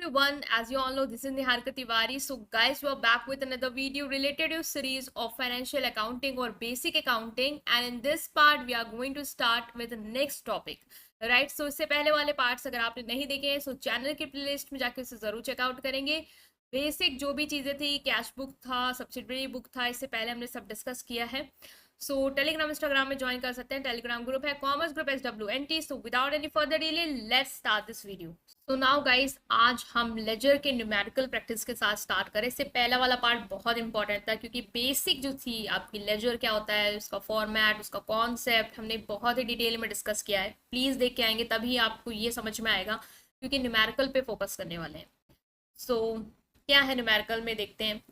everyone, as you all know, this is Niharika Tiwari. So guys, we are back with another video related to series of financial accounting or basic accounting, and in this part we are going to start with the next topic. Right so इससे पहले वाले parts अगर आपने नहीं देखे हैं सो channel की playlist में जाके उसे जरूर चेकआउट करेंगे. बेसिक जो भी चीज़ें थी, कैश बुक था, सब्सिडरी बुक था, इससे पहले हमने सब डिस्कस किया है. सो टेलीग्राम इंस्टाग्राम में ज्वाइन कर सकते हैं. टेलीग्राम ग्रुप है commerce group SWNT. So without any further delay let's start this video. तो नाउ गाइस, आज हम लेजर के न्यूमेरिकल प्रैक्टिस के साथ स्टार्ट करें. इससे पहला वाला पार्ट बहुत इंपॉर्टेंट था क्योंकि बेसिक जो थी आपकी लेजर क्या होता है, उसका फॉर्मेट, उसका कॉन्सेप्ट हमने बहुत ही डिटेल में डिस्कस किया है. प्लीज़ देख के आएंगे तभी आपको ये समझ में आएगा क्योंकि न्यूमेरिकल पे फोकस करने वाले हैं. सो क्या है न्यूमेरिकल में देखते हैं.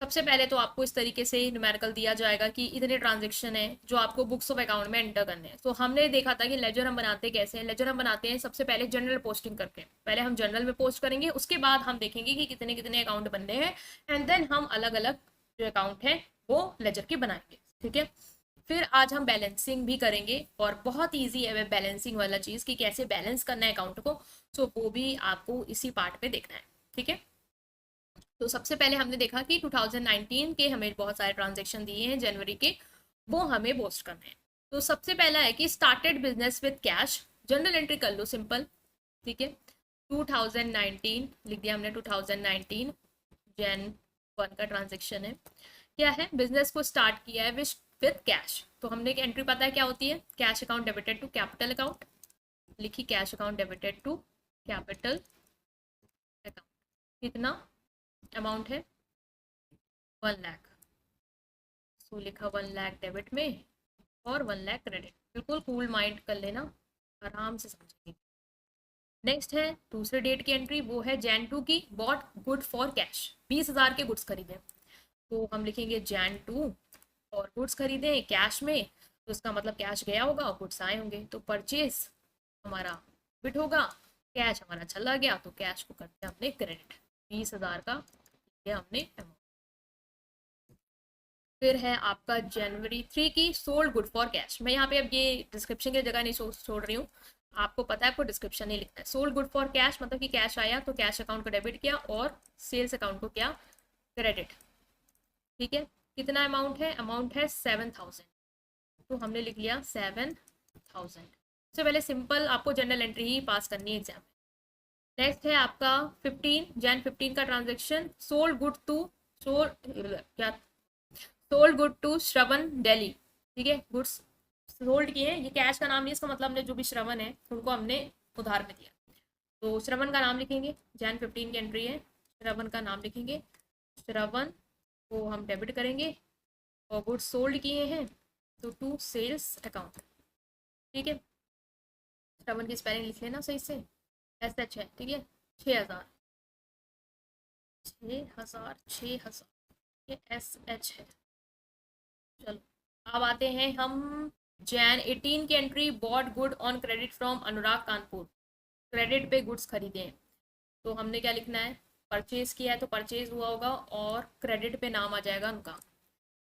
सबसे पहले तो आपको इस तरीके से न्यूमेरिकल दिया जाएगा कि इतने ट्रांजेक्शन है जो आपको बुक्स ऑफ अकाउंट में एंटर करने हैं. तो हमने देखा था कि लेजर हम बनाते कैसे हैं. लेजर हम बनाते हैं सबसे पहले जनरल पोस्टिंग करके. पहले हम जनरल में पोस्ट करेंगे, उसके बाद हम देखेंगे कि कितने कितने अकाउंट बनने हैं, एंड देन हम अलग अलग जो अकाउंट है वो लेजर की बनाएंगे. ठीक है. फिर आज हम बैलेंसिंग भी करेंगे और बहुत ईजी है बैलेंसिंग वाला चीज़ कि कैसे बैलेंस करना है अकाउंट को. सो वो भी आपको इसी पार्ट पे देखना है. ठीक है. तो सबसे पहले हमने देखा कि 2019 के हमें बहुत सारे ट्रांजेक्शन दिए हैं जनवरी के, वो हमें पोस्ट करने हैं. तो सबसे पहला है कि started business with cash. General entry कर लो सिंपल. ठीक है. 2019 लिख दिया हमने. 2019 जैन 1 का ट्रांजेक्शन है. क्या है, बिजनेस को स्टार्ट किया है विद कैश. तो हमने एक एंट्री पता है क्या होती है, cash account debited to capital account. लिखी cash account debited to capital account. कितना अमाउंट है, 1 लाख. सो लिखा 1 लाख डेबिट में और 1 लाख क्रेडिट. बिल्कुल कूल माइंड कर लेना, आराम से समझेंगे. नेक्स्ट है दूसरे डेट की एंट्री, वो है Jan 2 की. बॉट गुड फॉर कैश, 20,000 के गुड्स खरीदे. तो हम लिखेंगे Jan 2 और गुड्स खरीदे कैश में. तो इसका मतलब कैश गया होगा और गुड्स आए होंगे. तो परचेज हमारा डेबिट होगा, कैश हमारा चला गया, तो कैश को करते हैं हमने क्रेडिट. 20,000 का हमने अमाउंट. फिर है आपका जनवरी 3 की सोल्ड गुड फॉर कैश. मैं यहाँ पे अब ये डिस्क्रिप्शन की जगह नहीं छोड़ रही हूँ, आपको पता है आपको डिस्क्रिप्शन नहीं लिखना है. सोल्ड गुड फॉर कैश मतलब कि कैश आया तो कैश अकाउंट को डेबिट किया और सेल्स अकाउंट को किया क्रेडिट. ठीक है. कितना अमाउंट है, अमाउंट है 7,000. तो हमने लिख लिया 7,000. सबसे पहले सिंपल आपको जनरल एंट्री ही पास करनी है एग्जाम में. नेक्स्ट है आपका 15 Jan 15 का ट्रांजेक्शन. सोल्ड गुड टू श्रवण दिल्ली. ठीक है. गुड्स सोल्ड किए हैं, ये कैश का नाम नहीं, इसका मतलब हमने जो भी श्रवण है उनको हमने उधार में दिया. तो श्रवण का नाम लिखेंगे. Jan 15 की एंट्री है, श्रवण का नाम लिखेंगे. श्रवण को हम डेबिट करेंगे और गुड्स सोल्ड किए हैं तो टू सेल्स अकाउंट. ठीक है. श्रवण की स्पेलिंग लिख लेना सही से, SH है. ठीक है. 6,000 ये SH है. चलो अब आते हैं हम Jan 18 की entry. Bought good on credit from Anurag Kanpur. Credit पे गुड्स खरीदे हैं. तो हमने क्या लिखना है, परचेज किया है तो परचेज हुआ होगा और क्रेडिट पे नाम आ जाएगा उनका.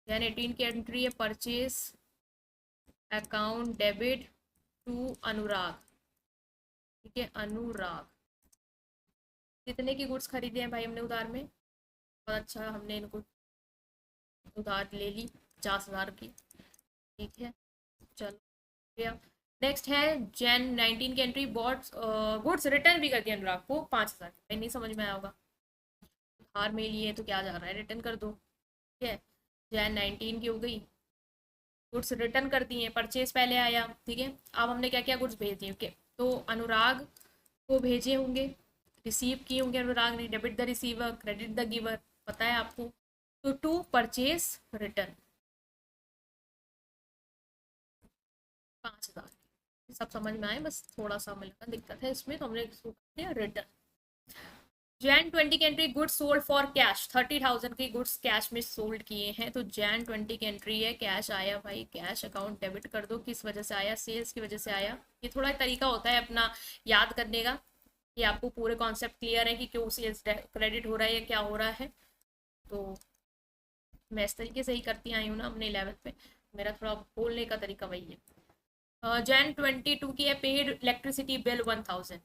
Jan 18 की एंट्री है परचेज अकाउंट डेबिट टू अनुराग. ठीक है. अनुराग कितने की गुड्स खरीदे हैं भाई हमने उधार में. बहुत अच्छा, हमने इनको उधार ले ली 50,000 की. ठीक है. चलो नेक्स्ट है Jan 19 की एंट्री. बॉट गुड्स रिटर्न भी कर दिया अनुराग को 5,000. नहीं समझ में आया होगा, उधार में लिए तो क्या जा रहा है, रिटर्न कर दो. ठीक है. Jan 19 की हो गई, गुड्स रिटर्न कर दिए. परचेज पहले आया. ठीक है. अब हमने क्या क्या गुड्स भेज दिए. ओके. तो अनुराग को भेजे होंगे, रिसीव किए होंगे अनुराग ने. Debit the receiver, credit the giver, पता है आपको. तो टू परचेज रिटर्न 5,000. सब समझ में आए, बस थोड़ा सा हमें लगा दिक्कत है इसमें तो हमने इसको कर दिया रिटर्न. Jan 20 की entry goods sold for cash. 30,000 की गुड्स कैश में सोल्ड किए हैं. तो Jan 20 की एंट्री है, कैश आया भाई, कैश अकाउंट डेबिट कर दो. किस वजह से आया, सेल्स की वजह से आया. ये थोड़ा तरीका होता है अपना याद करने का कि आपको पूरे कॉन्सेप्ट क्लियर है कि क्यों सेल्स क्रेडिट हो रहा है या क्या हो रहा है. तो मैं इस तरीके से ही करती आई हूँ ना अपने 11th में, मेरा थोड़ा बोलने का तरीका वही है. Jan 22 की है पेड इलेक्ट्रिसिटी बिल 1,000.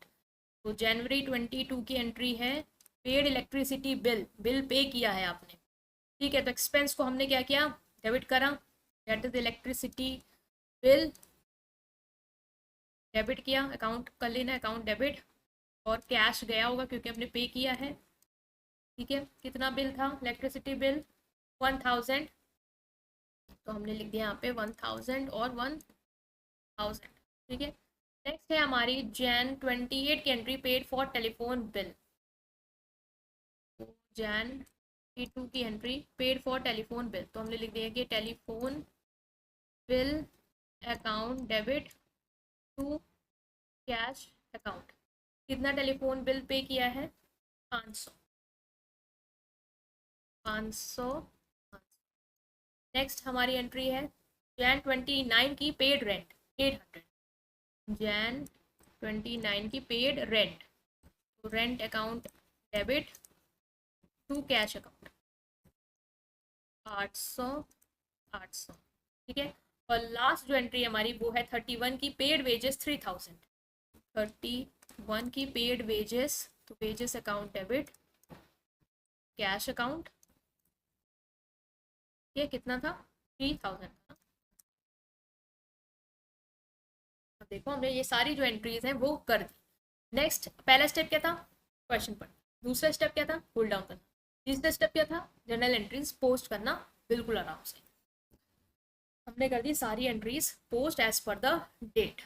तो जनवरी 22 की एंट्री है, paid electricity bill, bill pay किया है आपने, ठीक है। तो एक्सपेंस को हमने क्या किया, डेबिट करा, that is electricity bill, debit किया, अकाउंट कर लेना, अकाउंट डेबिट, और कैश गया होगा क्योंकि हमने पे किया है, ठीक है। कितना बिल था इलेक्ट्रिसिटी बिल, 1000, तो हमने लिख दिया यहाँ पे 1000 और 1000, ठीक है। नेक्स्ट है हमारी जैन 28 की entry, paid for telephone bill. Jan 22 की entry, paid for telephone bill, तो हमने लिख दिया कि telephone bill account debit to cash account. कितना टेलीफोन बिल पे किया है, 500, 500। नेक्स्ट हमारी एंट्री है जैन 29 की, पेड रेंट 800, जैन 29 की पेड रेंट, तो rent account debit to cash account 800, 800, ठीक है। और लास्ट जो एंट्री हमारी वो है 31 की, पेड वेजेस 3000, 31 की पेड वेजेस, तो wages account debit cash account, ये कितना था, 3000 था। अब देखो हमने ये सारी जो एंट्रीज हैं वो कर दी। नेक्स्ट पहला स्टेप क्या था, क्वेश्चन पढ़, दूसरा स्टेप क्या था, पुल डाउन करना, तीसरा स्टेप क्या था, जर्नल एंट्रीज पोस्ट करना, बिल्कुल आराम से। हमने कर दी सारी entries post as per the date.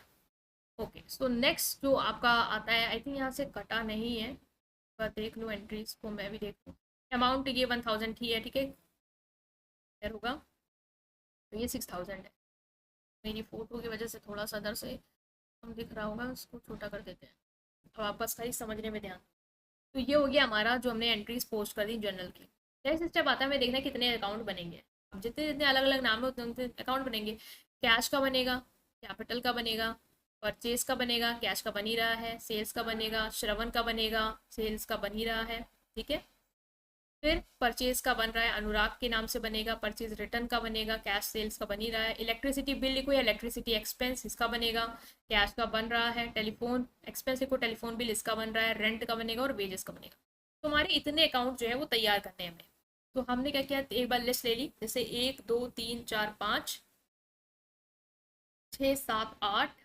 Okay, so next जो आपका आता है, आई थिंक यहाँ से कटा नहीं है, पर देख लो एंट्रीज को, मैं भी देख लूँ। अमाउंट ये 1000 ही है, ठीक है, होगा, तो ये 6000 है। मेरी फोटो की वजह से थोड़ा सा इधर से कम दिख रहा होगा, उसको छोटा कर देते हैं। अब आप बस खाली समझने में ध्यान। तो ये हो गया हमारा जो हमने एंट्रीज पोस्ट कर दी जर्नल की। नेक्स्ट स्टेप आता है हमें देखना है कितने अकाउंट बनेंगे। अब जितने जितने अलग अलग नाम है उतने उतने अकाउंट बनेंगे। कैश का बनेगा, कैपिटल का बनेगा, परचेज का बनेगा, कैश का बन ही रहा है, सेल्स का बनेगा, श्रवण का बनेगा, सेल्स का बन ही रहा है, ठीक है। फिर परचेज का बन रहा है, अनुराग के नाम से बनेगा, परचेज रिटर्न का बनेगा, कैश सेल्स का बन ही रहा है। इलेक्ट्रिसिटी बिल लिखो या इलेक्ट्रिसिटी एक्सपेंस, इसका बनेगा, कैश का बन रहा है। टेलीफोन एक्सपेंस लिखो, टेलीफोन बिल इसका बन रहा है, रेंट का बनेगा और वेजेस का बनेगा। तो हमारे इतने अकाउंट जो है वो तैयार करने हैं हमें। तो हमने क्या किया, एक बार लिस्ट ले ली, जैसे 1 2 3 4 5 6 7 8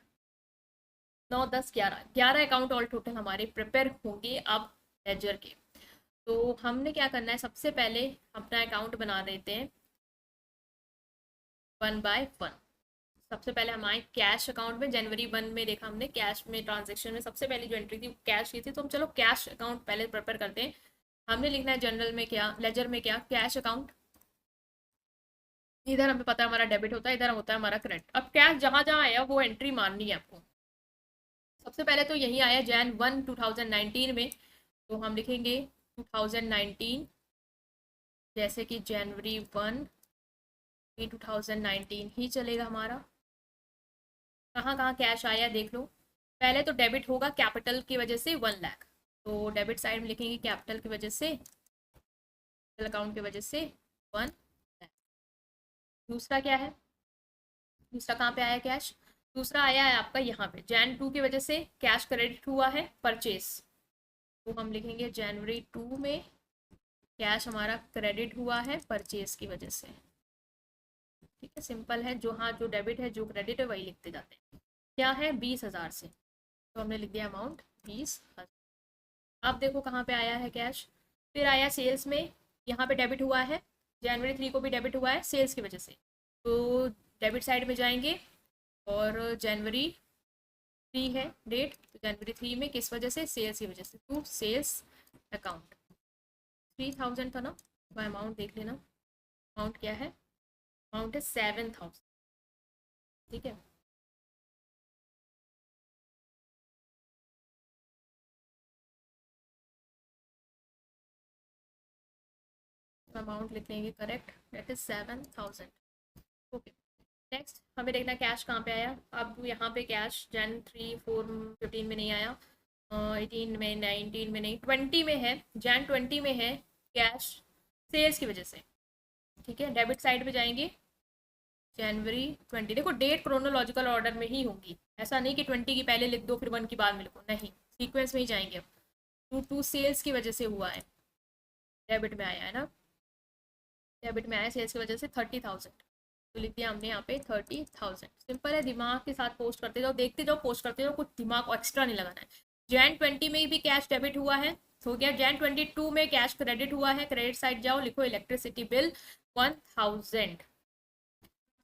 9 10 11, 11 अकाउंट ऑल टोटल हमारे प्रिपेयर होंगे अब लेजर के। तो हमने क्या करना है, सबसे पहले अपना अकाउंट बना लेते हैं 1 बाय 1। सबसे पहले हम आए कैश अकाउंट में, जनवरी 1 में देखा हमने कैश में ट्रांजेक्शन में सबसे पहले जो एंट्री थी कैश की थी, तो हम चलो कैश अकाउंट पहले प्रिपेयर करते हैं। हमने लिखना है जनरल में क्या, लेजर में क्या, कैश अकाउंट। इधर हमें पता है हमारा डेबिट होता है, इधर होता है हमारा क्रेडिट। अब कैश जहां जहां आया वो एंट्री माननी है आपको। सबसे पहले तो यही आया जैन 1 2019 में, तो हम लिखेंगे 2019, जैसे कि जनवरी 1 2019 ही चलेगा हमारा। कहाँ कहाँ कैश आया देख लो। पहले तो डेबिट होगा कैपिटल की वजह से 1 लाख, तो डेबिट साइड में लिखेंगे कैपिटल की वजह से, अकाउंट की वजह से 1 लाख। दूसरा क्या है, दूसरा कहाँ पे आया कैश, दूसरा आया है आपका यहाँ पे जैन 2 की वजह से कैश क्रेडिट हुआ है परचेस, तो हम लिखेंगे जनवरी 2 में कैश हमारा क्रेडिट हुआ है परचेस की वजह से, ठीक है। सिंपल है, जो हाँ जो डेबिट है जो क्रेडिट है वही लिखते जाते हैं। क्या है 20,000 से, तो हमने लिख दिया अमाउंट 20,000। अब देखो कहाँ पे आया है कैश, फिर आया सेल्स में, यहाँ पे डेबिट हुआ है, जनवरी 3 को भी डेबिट हुआ है सेल्स की वजह से, तो डेबिट साइड में जाएंगे और जनवरी 3 है डेट, तो जनवरी 3 में किस वजह से, सेल्स की वजह से, तो सेल्स अकाउंट 3000 था ना, तो अमाउंट देख लेना, अमाउंट क्या है, अमाउंट है 7000, ठीक है। अमाउंट लिख लेंगे correct, that is 7000, okay. Next हमें देखना कैश कहाँ पे आया। अब यहाँ पे कैश जन 3 4 15 में नहीं आया, 18 में, 19 में नहीं, 20 में है, जन 20 में है कैश सेल्स की वजह से, ठीक है। डेबिट साइड पे जाएंगे, जनवरी 20, देखो डेट क्रोनोलॉजिकल ऑर्डर में ही होंगी, ऐसा नहीं कि 20 की पहले लिख दो फिर 1 की बाद में लिखो, नहीं, सीक्वेंस में ही जाएंगे अब। टू सेल्स की वजह से हुआ है, डेबिट में आया है ना, डेबिट में आया सेल्स की वजह से 30,000, तो लिख दिया हमने यहाँ पे 30,000। सिंपल है, दिमाग के साथ पोस्ट करते जाओ, देखते जाओ, पोस्ट करते जाओ, कुछ दिमाग एक्स्ट्रा नहीं लगाना है। Jan 20 में भी कैश डेबिट हुआ है, हो गया। Jan 22 में कैश क्रेडिट हुआ है, क्रेडिट साइड जाओ, लिखो इलेक्ट्रिसिटी बिल 1000,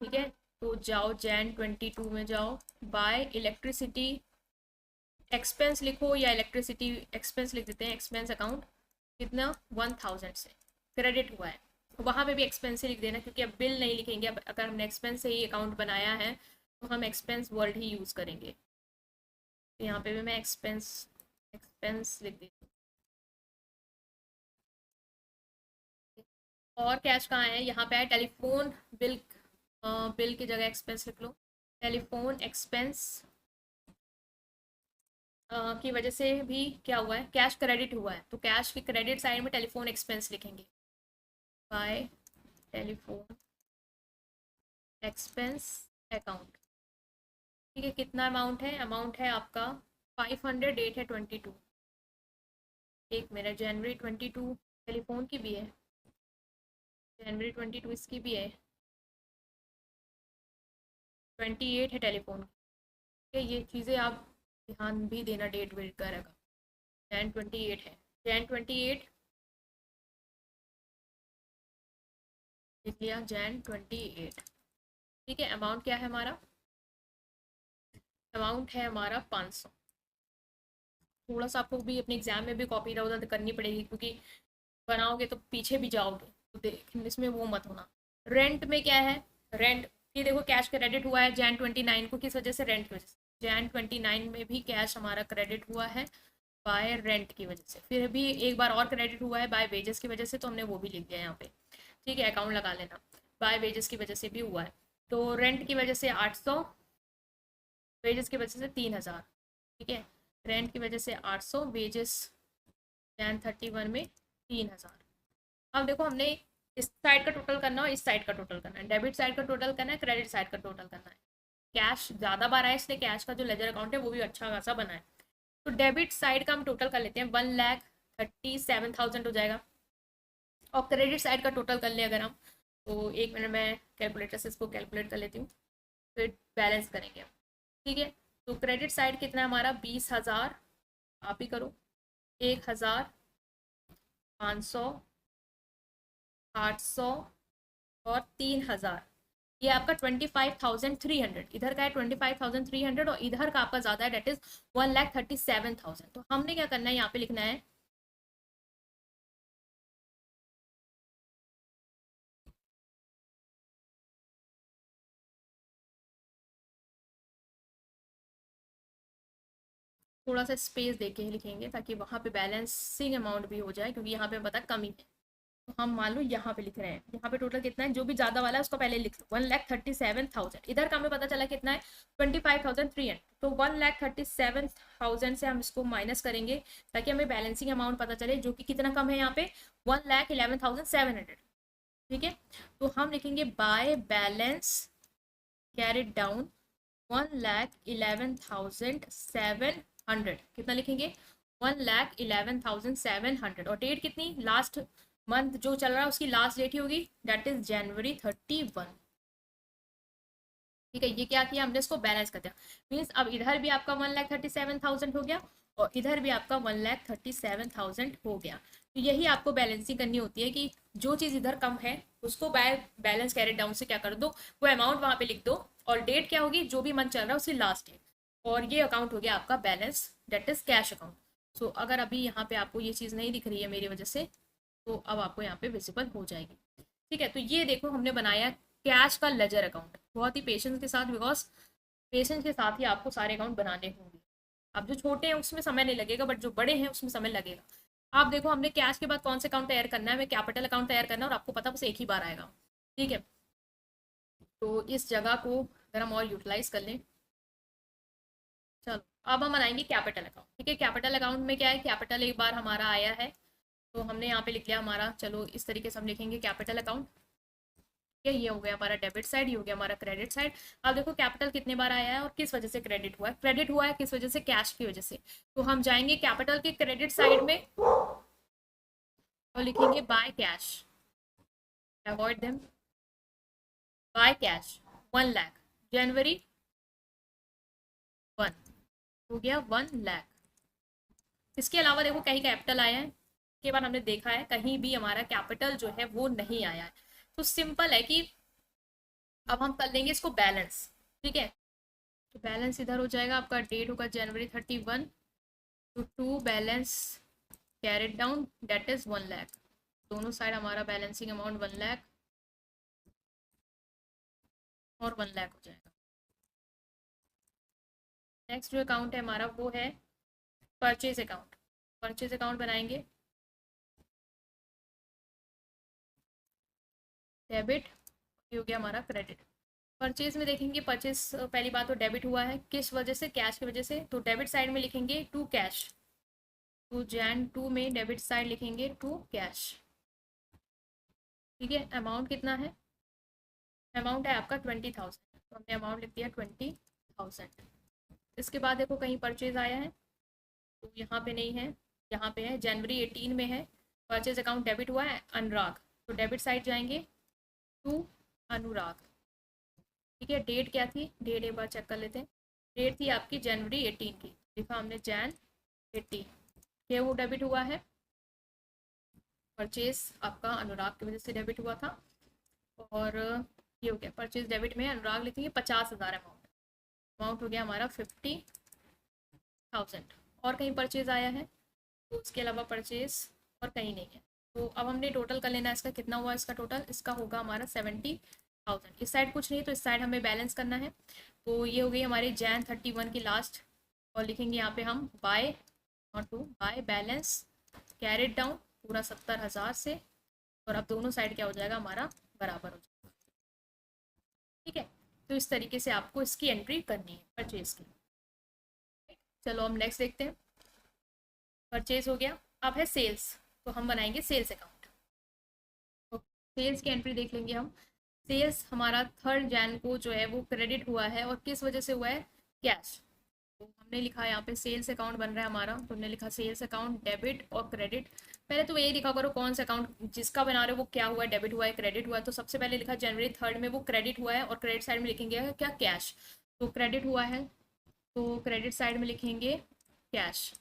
ठीक है। तो जाओ Jan 22 में जाओ, बाय इलेक्ट्रिसिटी एक्सपेंस लिखो, या इलेक्ट्रिसिटी एक्सपेंस लिख देते हैं, एक्सपेंस अकाउंट कितना 1000 से क्रेडिट हुआ है, वहाँ पे भी एक्सपेंस ही लिख देना, क्योंकि अब बिल नहीं लिखेंगे। अब अगर हमने एक्सपेंस से ही अकाउंट बनाया है तो हम एक्सपेंस वर्ड ही यूज़ करेंगे। तो यहाँ पे भी मैं एक्सपेंस एक्सपेंस लिख देती हूँ। और कैश कहाँ है, यहाँ पे है टेलीफोन बिल, बिल की जगह एक्सपेंस लिख लो, टेलीफोन एक्सपेंस की वजह से भी क्या हुआ है, कैश क्रेडिट हुआ है, तो कैश की क्रेडिट साइड में टेलीफोन एक्सपेंस लिखेंगे, बाय टेलीफोन एक्सपेंस अकाउंट, ठीक है। कितना अमाउंट है, अमाउंट है आपका 500, डेट है 22, एक मेरा January 22 टेलीफोन की भी है, January 22 इसकी भी है, 28 है टेलीफोन की, ठीक है। ये चीज़ें आप ध्यान भी देना, डेट वेट का रहेगा। Jan 28 है, Jan 28 लिख लिया, Jan 28, ठीक है। अमाउंट क्या है हमारा, अमाउंट है हमारा 500। थोड़ा सा आपको भी अपने एग्जाम में भी कॉपी इधर उधर करनी पड़ेगी, क्योंकि बनाओगे तो पीछे भी जाओगे, तो इसमें वो मत होना। रेंट में क्या है, रेंट ये देखो कैश क्रेडिट हुआ है Jan 29 को, किस वजह से, रेंट की वजह से। Jan 29 में भी कैश हमारा क्रेडिट हुआ है बाय रेंट की वजह से, फिर भी एक बार और क्रेडिट हुआ है बाय वेजेस की वजह से, तो हमने वो भी लिख दिया यहाँ पे, ठीक है। अकाउंट लगा लेना, बाय वेजेस की वजह से भी हुआ है, तो रेंट की वजह से 800, वेजेस की वजह से 3000, ठीक है। रेंट की वजह से 800, वेजेस Jan 31 में 3000। अब देखो हमने इस साइड का टोटल करना और इस साइड का टोटल करना है, डेबिट साइड का टोटल करना है, क्रेडिट साइड का टोटल करना है। कैश ज़्यादा बार आया, इसलिए कैश का जो लेजर अकाउंट है वो भी अच्छा खासा बना है। तो डेबिट साइड का हम टोटल कर लेते हैं, 1,37,000 हो जाएगा, और क्रेडिट साइड का टोटल कर ले अगर हम, तो एक मिनट मैं कैलकुलेटर से इसको कैलकुलेट कर लेती हूँ, फिर बैलेंस करेंगे हम, ठीक है। तो क्रेडिट साइड कितना है हमारा, 20,000, आप ही करो, 1,500, 800 और 3,000, ये आपका 25,300, इधर का है 25,300 और इधर का आपका ज़्यादा है, डेट इज 1,37,000। तो हमने क्या करना है, यहाँ पे लिखना है थोड़ा सा स्पेस देके ही लिखेंगे, ताकि वहाँ पे बैलेंसिंग अमाउंट भी हो जाए, क्योंकि यहाँ पे पता कमी है। तो हम मान लो यहाँ पे लिख रहे हैं, यहाँ पे टोटल कितना है, जो भी ज़्यादा वाला है उसको पहले लिख दो, 1,37,000, इधर का हमें पता चला कितना है 25,300, तो 1,37,000 से हम इसको माइनस करेंगे, ताकि हमें बैलेंसिंग अमाउंट पता चले, जो कि कितना कम है यहाँ पे 1,11,700, ठीक है। तो हम लिखेंगे बाय बैलेंस कैरिड डाउन 1,11,700, कितना लिखेंगे 1,11,700, और डेट कितनी, लास्ट मंथ जो चल रहा है उसकी लास्ट डेट ही होगी, दैट इज January 31, ठीक है। ये क्या किया हमने, इसको बैलेंस कर दिया, मीन्स अब इधर भी आपका 1,37,000 हो गया और इधर भी आपका 1,37,000 हो गया। तो यही आपको बैलेंसिंग करनी होती है, कि जो चीज़ इधर कम है उसको बैलेंस कैरेट डाउन से क्या कर दो, वो अमाउंट वहाँ पे लिख दो, और डेट क्या होगी, जो भी मंथ चल रहा है उसकी लास्ट डेट, और ये अकाउंट हो गया आपका balance, date is cash account. So अगर अभी यहाँ पे आपको ये चीज़ नहीं दिख रही है मेरी वजह से, तो अब आपको यहाँ पे विजिबल हो जाएगी, ठीक है। तो ये देखो हमने बनाया कैश का लेजर अकाउंट, बहुत ही पेशेंस के साथ, बिकॉज पेशेंस के साथ ही आपको सारे अकाउंट बनाने होंगे। अब जो छोटे हैं उसमें समय नहीं लगेगा, बट जो बड़े हैं उसमें समय लगेगा। आप देखो हमने कैश के बाद कौन से अकाउंट तैयार करना है, हमें कैपिटल अकाउंट तैयार करना है, और आपको पता बस एक ही बार आएगा, ठीक है। तो इस जगह को अगर हम और यूटिलाइज कर लें, चलो अब हम बनाएंगे कैपिटल अकाउंट, ठीक है। कैपिटल अकाउंट में क्या है, कैपिटल एक बार हमारा आया है, तो हमने यहाँ पे लिख लिया हमारा, चलो इस तरीके से हम लिखेंगे कैपिटल अकाउंट, ये हो गया हमारा डेबिट साइड, ये हो गया हमारा क्रेडिट साइड। अब देखो कैपिटल कितने बार आया है और किस वजह से क्रेडिट हुआ है। क्रेडिट हुआ है किस वजह से, कैश की वजह से। तो हम जाएंगे कैपिटल के क्रेडिट साइड में और लिखेंगे by cash, avoid them, by cash 1 lakh, जनवरी 1 हो गया 1 लाख। इसके अलावा देखो कहीं कैपिटल आया है, के बाद हमने देखा है कहीं भी हमारा कैपिटल जो है वो नहीं आया है। तो सिंपल है कि अब हम कर लेंगे इसको बैलेंस, ठीक है। तो बैलेंस इधर हो जाएगा, आपका डेट होगा जनवरी 31 तो to balance carried down date is 1 lakh. दोनों साइड हमारा बैलेंसिंग अमाउंट 1 लाख और 1 लाख हो जाएगा। नेक्स्ट जो अकाउंट है हमारा वो है परचेज अकाउंट। परचेज अकाउंट बनाएंगे, डेबिट, ये हो गया हमारा क्रेडिट। परचेज में देखेंगे, परचेज पहली बात तो डेबिट हुआ है किस वजह से, कैश की वजह से। तो डेबिट साइड में लिखेंगे टू कैश, तो जैन 2 में डेबिट साइड लिखेंगे टू कैश, ठीक है। अमाउंट कितना है, अमाउंट है आपका 20,000, तो हमने अमाउंट लिख दिया 20,000। इसके बाद देखो कहीं परचेज आया है, तो यहाँ पे नहीं है, यहाँ पे है जनवरी 18 में है। परचेज अकाउंट डेबिट हुआ है अनुराग, तो डेबिट साइड जाएंगे टू अनुराग, ठीक है। डेट क्या थी, डेट एक बार चेक कर लेते हैं। डेट थी आपकी जनवरी 18 की, लिखा हमने जैन 18, क्या वो डेबिट हुआ है, परचेज आपका अनुराग की वजह से डेबिट हुआ था। और ये हो गया परचेज डेबिट में अनुराग लिखेंगे 50,000 अमाउंट, अमाउंट हो गया हमारा 50,000। और कहीं परचेज आया है तो उसके अलावा परचेज और कहीं नहीं है। तो अब हमने टोटल कर लेना है इसका, कितना हुआ इसका टोटल, इसका होगा हमारा 70,000। इस साइड कुछ नहीं तो इस साइड हमें बैलेंस करना है। तो ये हो गई हमारी जैन 31 की लास्ट, और लिखेंगे यहाँ पे हम बाय और to by balance carried down पूरा 70,000 से, और अब दोनों साइड क्या हो जाएगा हमारा बराबर हो जाएगा, ठीक है। तो इस तरीके से आपको इसकी एंट्री करनी है परचेज की। चलो हम नेक्स्ट देखते हैं। परचेज हो गया, अब है सेल्स, तो हम बनाएंगे सेल्स अकाउंट। तो सेल्स की एंट्री देख लेंगे हम। सेल्स हमारा 3 जैन को जो है वो क्रेडिट हुआ है, और किस वजह से हुआ है, कैश। तो हमने लिखा है यहाँ पे सेल्स अकाउंट बन रहा है हमारा, तो हमने लिखा सेल्स अकाउंट डेबिट और क्रेडिट। पहले तो यही लिखा करो कौन सा अकाउंट जिसका बना रहे हो वो क्या हुआ है, डेबिट हुआ है क्रेडिट हुआ है। तो सबसे पहले लिखा जनवरी 3 में वो क्रेडिट हुआ है, और क्रेडिट साइड में लिखेंगे क्या, कैश। तो क्रेडिट हुआ है तो क्रेडिट साइड में लिखेंगे कैश,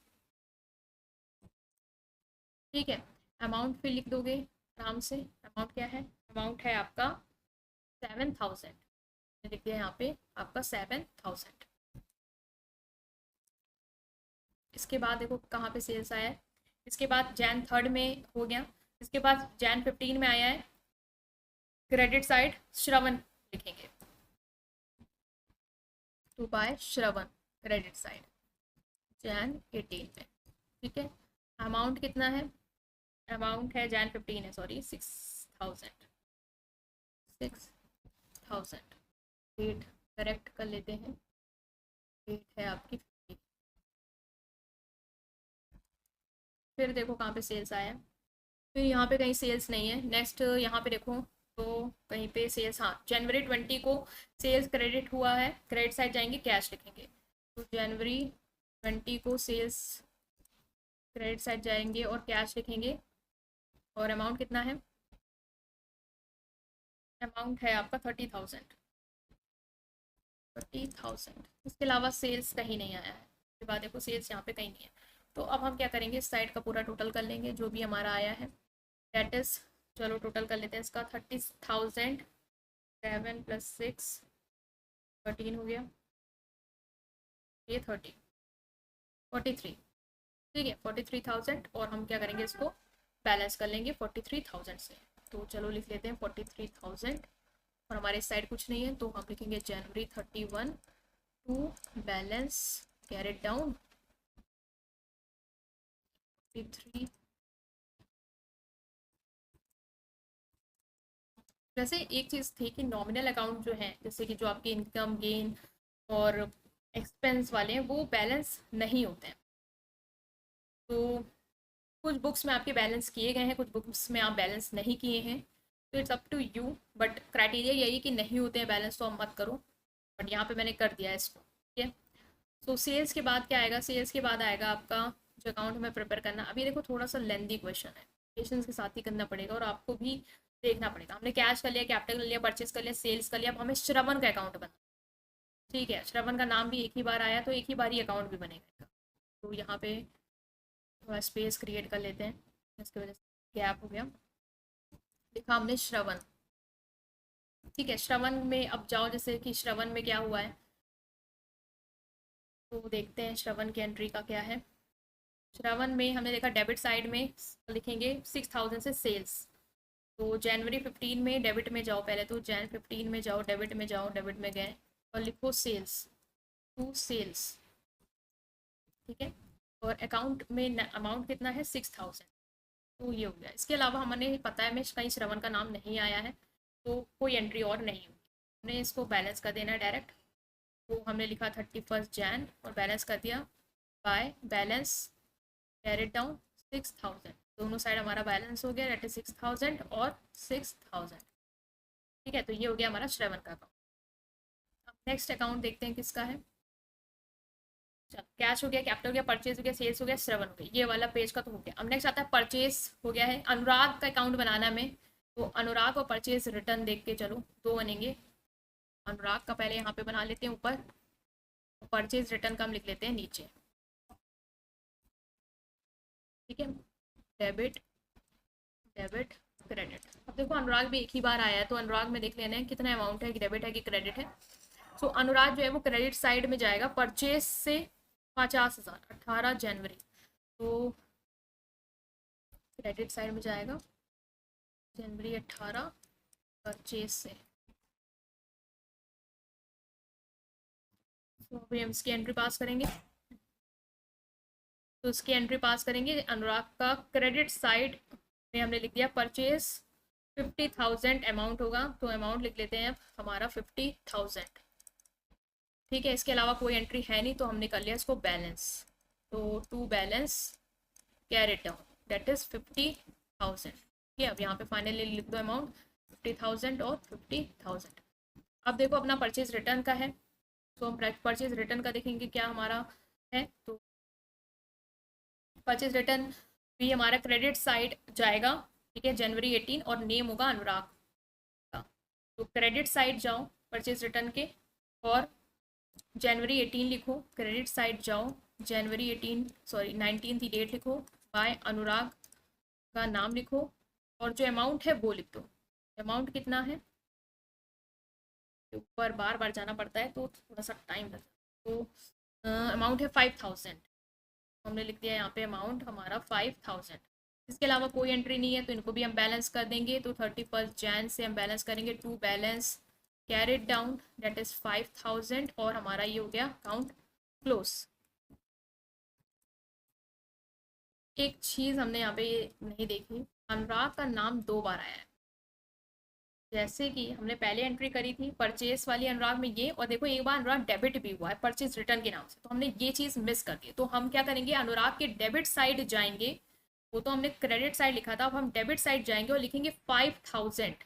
ठीक है। अमाउंट फिर लिख दोगे आराम से, अमाउंट क्या है, अमाउंट है आपका 7,000, लिख दिया यहाँ पे आपका 7,000। इसके बाद देखो कहाँ पे सेल्स आया है, इसके बाद जैन 3 में हो गया, इसके बाद जैन 15 में आया है क्रेडिट साइड श्रवण लिखेंगे, to by Shravan credit side Jan 18 में, ठीक है। अमाउंट कितना है, अमाउंट है जैन 15 है सॉरी 6,000, 6,000। डेट करेक्ट कर लेते हैं, डेट है आपकी 50। फिर देखो कहाँ पे सेल्स आया है, फिर यहाँ पे कहीं सेल्स नहीं है। नेक्स्ट यहाँ पे देखो तो कहीं पे सेल्स, हाँ जनवरी 20 को सेल्स क्रेडिट हुआ है, क्रेडिट साइड जाएंगे कैश लिखेंगे। तो जनवरी 20 को सेल्स क्रेडिट साइड जाएंगे और कैश लिखेंगे, और अमाउंट कितना है, अमाउंट है आपका 30,000, 30,000। इसके अलावा सेल्स कहीं नहीं आया है, इसके बाद देखो सेल्स यहाँ पे कहीं नहीं है। तो अब हम क्या करेंगे, इस साइड का पूरा टोटल कर लेंगे जो भी हमारा आया है, डेट इज, चलो टोटल कर लेते हैं इसका 30,000, 7 + 6 13 हो गया, ये 30 43, ठीक है 43,000। और हम क्या करेंगे इसको बैलेंस कर लेंगे 43,000 से। तो चलो लिख लेते हैं 43,000, और हमारे साइड कुछ नहीं है तो हम लिखेंगे जनवरी 31 टू बैलेंस कैरेट डाउन 43। वैसे एक चीज़ थी कि नॉमिनल अकाउंट जो है, जैसे कि जो आपके इनकम गेन और एक्सपेंस वाले हैं वो बैलेंस नहीं होते हैं। तो कुछ बुक्स में आपके बैलेंस किए गए हैं, कुछ बुक्स में आप बैलेंस नहीं किए हैं। तो it's up to you, but criteria यही कि नहीं होते हैं बैलेंस तो हम मत करो, बट यहाँ पे मैंने कर दिया है इसको, ठीक है। तो सेल्स के बाद क्या आएगा, सेल्स के बाद आएगा आपका जो अकाउंट हमें प्रिपेयर करना। अभी देखो थोड़ा सा लेंदी क्वेश्चन है, पेशेंस के साथ ही करना पड़ेगा और आपको भी देखना पड़ेगा। हमने कैश कर लिया, कैपिटल कर लिया, परचेस कर लिया, सेल्स कर लिया, अब हमें श्रवण का अकाउंट बना, ठीक है। श्रवण का नाम भी एक ही बार आया तो एक ही बार ही अकाउंट भी बनेगा। तो यहाँ पे थोड़ा स्पेस क्रिएट कर लेते हैं, इसकी वजह से गैप हो गया। लिखा हमने श्रवण, ठीक है। श्रवण में अब जाओ, जैसे कि श्रवण में क्या हुआ है तो देखते हैं श्रवण की एंट्री का क्या है। श्रवण में हमने देखा डेबिट साइड में लिखेंगे 6000 से सेल्स। तो जनवरी 15 में डेबिट में जाओ, पहले तो जैन 15 में जाओ, डेबिट में जाओ, डेबिट में गए और लिखो सेल्स, टू सेल्स, ठीक है। और अकाउंट में अमाउंट कितना है 6000, तो ये हो गया। इसके अलावा हमें पता है में कहीं श्रवण का नाम नहीं आया है तो कोई एंट्री और नहीं होगी, हमने इसको बैलेंस कर देना है डायरेक्ट। तो हमने लिखा 31 जैन और बैलेंस कर दिया बाय बैलेंस कैरेट डाउन 6000, दोनों साइड हमारा बैलेंस हो गया, दैट इज 6000 और 6000, ठीक है। तो ये हो गया हमारा श्रवण का अकाउंट। अब नेक्स्ट अकाउंट देखते हैं किसका है। चलो कैश हो गया, कैपिटल हो गया, परचेज हो गया, सेल्स हो गया, श्रवण हो गया, ये वाला पेज का तो हो गया। अब नेक्स्ट आता है परचेज हो गया है, अनुराग का अकाउंट बनाना में। तो अनुराग और परचेज रिटर्न देख के चलो, दो बनेंगे। अनुराग का पहले यहाँ पे बना लेते हैं ऊपर, परचेज रिटर्न का हम लिख लेते हैं नीचे, ठीक है। Debit debit credit. अब देखो अनुराग भी एक ही बार आया है तो अनुराग में देख लेना है कितना अमाउंट है, कि डेबिट है कि क्रेडिट है। सो अनुराग जो है वो क्रेडिट साइड में जाएगा, परचेज से 50,000 18 जनवरी, तो क्रेडिट साइड में जाएगा जनवरी 18 परचेज से। तो अभी हम इसकी एंट्री पास करेंगे, तो इसकी एंट्री पास करेंगे। अनुराग का क्रेडिट साइड में हमने लिख दिया परचेज 50,000 अमाउंट होगा, तो अमाउंट लिख लेते हैं हमारा 50,000, ठीक है। इसके अलावा कोई एंट्री है नहीं तो हमने कर लिया इसको बैलेंस, तो to balance carried down that is 50,000, ठीक है। अब यहाँ पे फाइनली लिख दो अमाउंट 50,000 और 50,000। अब देखो अपना परचेज रिटर्न का है, तो हम परचेज रिटर्न का देखेंगे क्या हमारा है। तो परचेज रिटर्न भी हमारा क्रेडिट साइड जाएगा, ठीक है, जनवरी 18 और नेम होगा अनुराग का। तो क्रेडिट साइड जाओ परचेज रिटर्न के और जनवरी 18 लिखो, क्रेडिट साइड जाओ जनवरी 18 सॉरी 19 की डेट लिखो, बाय अनुराग का नाम लिखो और जो अमाउंट है वो लिख दो। अमाउंट कितना है, ऊपर बार बार जाना पड़ता है तो थोड़ा सा टाइम लगता है। तो अमाउंट है 5000, हमने लिख दिया यहाँ पे अमाउंट हमारा 5000। इसके अलावा कोई एंट्री नहीं है तो इनको भी हम बैलेंस कर देंगे। तो 31 जैन से हम बैलेंस करेंगे, to balance carried down that is 5000 और हमारा ये हो गया अकाउंट क्लोज। एक चीज़ हमने यहाँ पे ये नहीं देखी, अनुराग का नाम दो बार आया है। जैसे कि हमने पहले एंट्री करी थी परचेस वाली अनुराग में ये, और देखो एक बार अनुराग डेबिट भी हुआ है परचेज रिटर्न के नाम से, तो हमने ये चीज़ मिस कर दी। तो हम क्या करेंगे, अनुराग के डेबिट साइड जाएंगे, वो तो हमने क्रेडिट साइड लिखा था, अब हम डेबिट साइड जाएंगे और लिखेंगे 5000।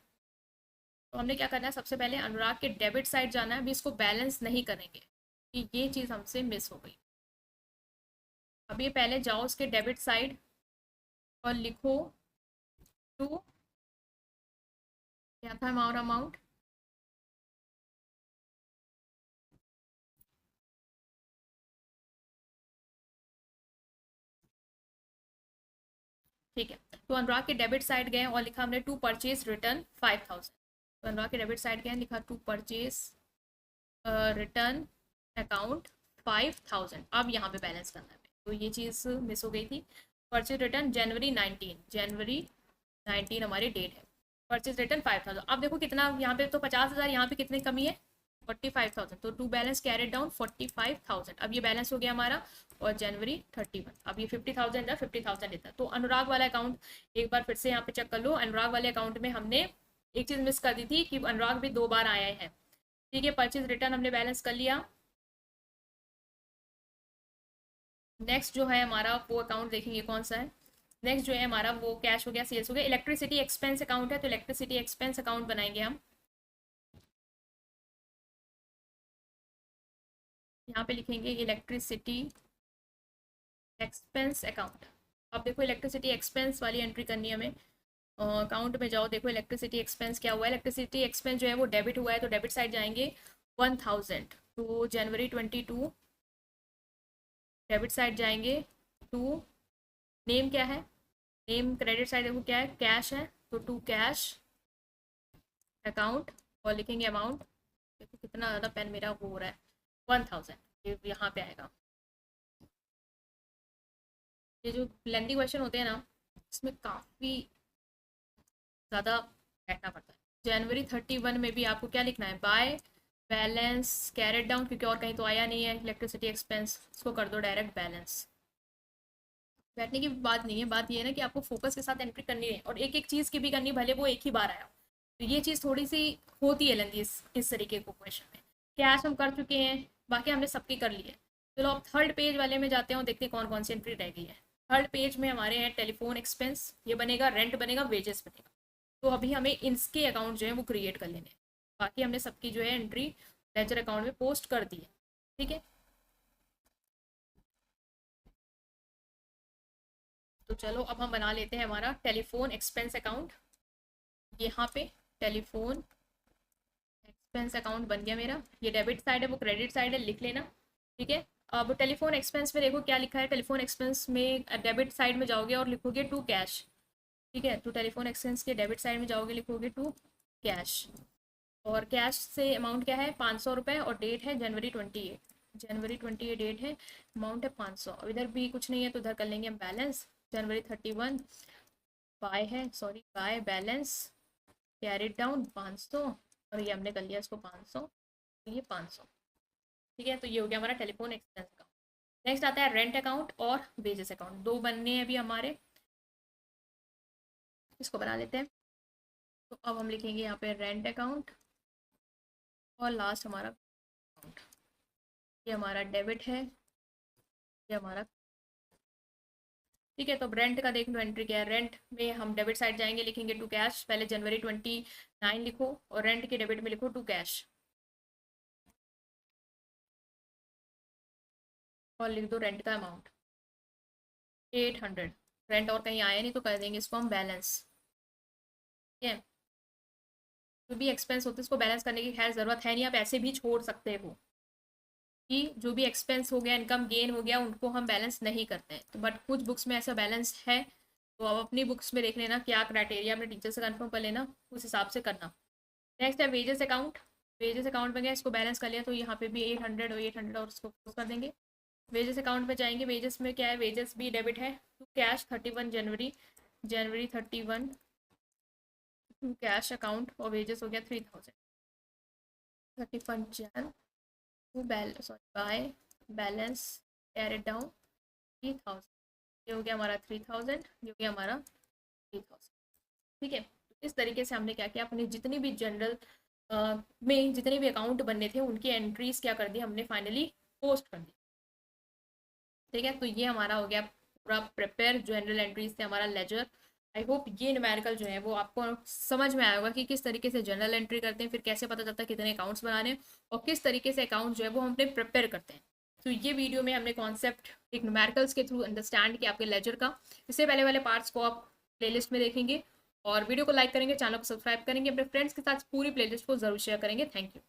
तो हमने क्या करना है, सबसे पहले अनुराग के डेबिट साइड जाना है, अभी इसको बैलेंस नहीं करेंगे कि ये चीज़ हमसे मिस हो गई। अभी पहले जाओ उसके डेबिट साइड और लिखो टू, क्या था हमारा अमाउंट, ठीक है। तो अनुराग के डेबिट साइड गए और लिखा हमने टू परचेज रिटर्न 5000। तो अनुराग के डेबिट साइड गए, लिखा टू परचेज रिटर्न अकाउंट 5000। अब यहाँ पे बैलेंस करना है, तो ये चीज़ मिस हो गई थी। परचेज रिटर्न जनवरी 19 हमारी डेट है, परचेज रिटर्न 5000। अब देखो कितना यहाँ पे, तो 50,000, यहाँ पे कितनी कमी है 45,000, तो टू बैलेंस कैरेट डाउन 45,000। अब ये बैलेंस हो गया हमारा, और जनवरी 31 अब ये 50,000 या 50,000 लेता है। तो अनुराग वाला अकाउंट एक बार फिर से यहाँ पे चेक कर लो। अनुराग वाले अकाउंट में हमने एक चीज़ मिस कर दी थी कि अनुराग भी दो बार आया है, ठीक है। परचेज रिटर्न हमने बैलेंस कर लिया। नेक्स्ट जो है हमारा वो अकाउंट देखेंगे कौन सा है, नेक्स्ट जो है हमारा वो कैश हो गया, सेल्स हो गया। इलेक्ट्रिसिटी एक्सपेंस अकाउंट है, तो इलेक्ट्रिसिटी एक्सपेंस अकाउंट बनाएंगे हम। यहाँ पे लिखेंगे इलेक्ट्रिसिटी एक्सपेंस अकाउंट। अब देखो इलेक्ट्रिसिटी एक्सपेंस वाली एंट्री करनी है हमें। अकाउंट में जाओ, देखो इलेक्ट्रिसिटी एक्सपेंस क्या हुआ है। इलेक्ट्रिसिटी एक्सपेंस जो है वो डेबिट हुआ है, तो डेबिट साइड जाएंगे 1000 टू जनवरी 22। डेबिट साइड जाएंगे टू, नेम क्या है, नेम क्रेडिट साइड देखो क्या है, कैश है, तो टू कैश अकाउंट, और लिखेंगे अमाउंट। देखो कितना ज़्यादा पेन मेरा वो हो रहा है, 1000 ये यहाँ पे आएगा। ये जो लेंदी क्वेश्चन होते हैं ना, इसमें काफ़ी ज़्यादा बैठना पड़ता है। जनवरी 31 में भी आपको क्या लिखना है, बाय बैलेंस कैरेट डाउन, क्योंकि और कहीं तो आया नहीं है इलेक्ट्रिसिटी एक्सपेंस, इसको कर दो डायरेक्ट बैलेंस। बैठने की बात नहीं है, बात ये है ना कि आपको फोकस के साथ एंट्री करनी है, और एक एक चीज़ की भी करनी, भले वो एक ही बार आया। तो ये चीज़ थोड़ी सी होती है लेंदी इस तरीके को क्वेश्चन में। कैश हम कर चुके हैं, बाकी हमने सबकी कर ली है। चलो अब थर्ड पेज वाले में जाते हैं और देखते हैं कौन कौन सी एंट्री रह गई है। थर्ड पेज में हमारे हैं टेलीफोन एक्सपेंस, ये बनेगा, रेंट बनेगा, वेजेस बनेगा। तो अभी हमें इनके अकाउंट जो है वो क्रिएट कर लेने हैं। बाकी हमने सबकी जो है एंट्री लेजर अकाउंट में पोस्ट कर दी है। ठीक है, तो चलो अब हम बना लेते हैं हमारा टेलीफोन एक्सपेंस अकाउंट। यहाँ पे टेलीफोन एक्सपेंस अकाउंट बन गया मेरा। ये डेबिट साइड है, वो क्रेडिट साइड है, लिख लेना। ठीक है, अब टेलीफोन एक्सपेंस में देखो क्या लिखा है। टेलीफोन एक्सपेंस में डेबिट साइड में जाओगे और लिखोगे टू कैश। ठीक है, तो टेलीफोन एक्सपेंस के डेबिट साइड में जाओगे, लिखोगे टू कैश। और कैश से अमाउंट क्या है, 500 रुपये, और डेट है जनवरी 28। जनवरी 28 डेट है, अमाउंट है 500। अब इधर भी कुछ नहीं है तो इधर कर लेंगे हम बैलेंस। जनवरी 31 बाय है, sorry by balance carried down 500, और ये हमने कर लिया इसको 500, तो ये 500। ठीक है, तो ये हो गया हमारा टेलीफोन एक्सपेंस अकाउंट। नेक्स्ट आता है रेंट अकाउंट और वेजेस अकाउंट, दो बनने हैं अभी हमारे, इसको बना लेते हैं। तो अब हम लिखेंगे यहाँ पे रेंट अकाउंट, और लास्ट हमारा अकाउंट। ये हमारा डेबिट है, ये हमारा। ठीक है, तो अब रेंट का देख लो एंट्री क्या है। रेंट में हम डेबिट साइड जाएंगे, लिखेंगे टू कैश, पहले जनवरी 29 लिखो, और रेंट के डेबिट में लिखो टू कैश, और लिख दो रेंट का अमाउंट 800। रेंट और कहीं आया नहीं तो कर देंगे इसको हम बैलेंस। ठीक है, जो भी एक्सपेंस होते हैं इसको बैलेंस करने की खैर ज़रूरत है नहीं, आप ऐसे भी छोड़ सकते हो कि जो भी एक्सपेंस हो गया, इनकम गेन हो गया, उनको हम बैलेंस नहीं करते हैं। तो बट कुछ बुक्स में ऐसा बैलेंस है, तो आप अपनी बुक्स में देख लेना क्या क्राइटेरिया, अपने टीचर से कंफर्म कर लेना, उस हिसाब से करना। नेक्स्ट है वेजेस अकाउंट। वेजेस अकाउंट में गया, इसको बैलेंस कर लिया, तो यहाँ पे भी 800 और 800 और उसको close कर देंगे। वेजेस अकाउंट में जाएंगे, वेजेस में क्या है, वेजेस भी डेबिट है, टू कैश 31 जनवरी, जनवरी 31 टू कैश अकाउंट, और वेजेस हो गया 3000। 31 Jan to sorry by balance carried down 3000। ये हो गया हमारा 3000, ये हो गया हमारा 3000। ठीक है, तो इस तरीके से हमने क्या किया, अपने जितनी भी जनरल में जितने भी अकाउंट बनने थे उनकी एंट्रीज क्या कर दी हमने, फाइनली पोस्ट कर दी। ठीक है, तो ये हमारा हो गया पूरा प्रिपेयर, जनरल एंट्रीज थे हमारा लेजर। आई होप ये न्यूमेरिकल जो है वो आपको समझ में आया होगा कि किस तरीके से जनरल एंट्री करते हैं, फिर कैसे पता चलता है कितने अकाउंट्स बनाने हैं, और किस तरीके से अकाउंट जो है वो हम अपने प्रिपेयर करते हैं। तो ये वीडियो में हमने कॉन्सेप्ट एक न्यूमेरिकल्स के थ्रू अंडरस्टैंड किया आपके लेजर का। इससे पहले वाले पार्ट्स को आप प्लेलिस्ट में देखेंगे, और वीडियो को लाइक करेंगे, चैनल को सब्सक्राइब करेंगे, अपने फ्रेंड्स के साथ पूरी प्लेलिस्ट को जरूर शेयर करेंगे। Thank you.